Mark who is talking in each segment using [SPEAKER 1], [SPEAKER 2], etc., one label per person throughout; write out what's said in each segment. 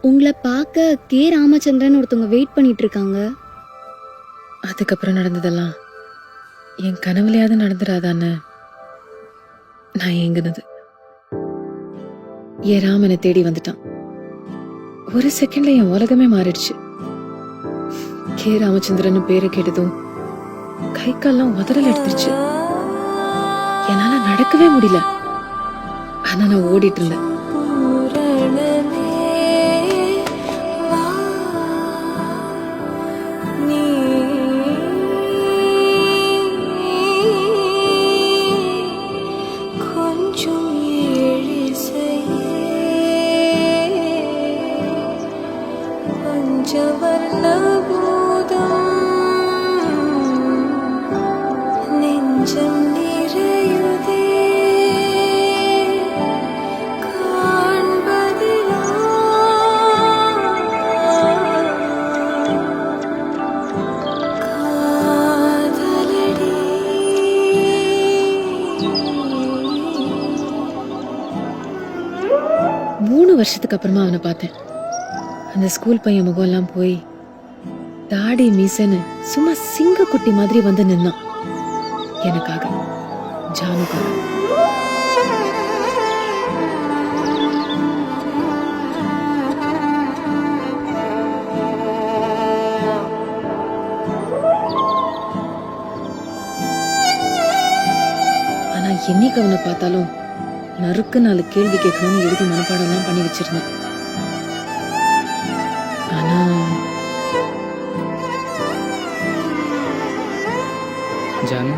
[SPEAKER 1] உங்களை பார்க்க கே ராமச்சந்திரன் ஒருத்தவங்க வெயிட் பண்ணிட்டு இருக்காங்க.
[SPEAKER 2] அதுக்கப்புறம் நடந்ததெல்லாம் என் கனவுலையாவது நடந்துடாதான்னு நான் ஏங்குனது. என் ராம் என்னை தேடி வந்துட்டான். ஒரு செகண்ட்ல என் உலகமே மாறிடுச்சு. கே ராமச்சந்திரன் பேரை கேட்டதும் கை கால்லாம் உதறல் எடுத்துருச்சு. என்னால நடக்கவே முடியல. ஆனா நான் ஓடிட்டு இருந்தேன். மூணு வருஷத்துக்கு அப்புறமா அவனை பார்த்தேன். அந்த ஸ்கூல் பையன் முகம் எல்லாம் போய் தாடி மீசன்னு சும்மா சிங்க குட்டி மாதிரி வந்து நின்னான். எனக்காக, ஜானுக்காக. ஆனா என்னைக்கு அவனை பார்த்தாலும் நறுக்கு 4 கேள்வி கேட்கணும்னு எழுதி மனப்பாடம் எல்லாம் பண்ணி வச்சிருந்தேன். ஆனா
[SPEAKER 3] ஜானு,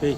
[SPEAKER 4] Hey.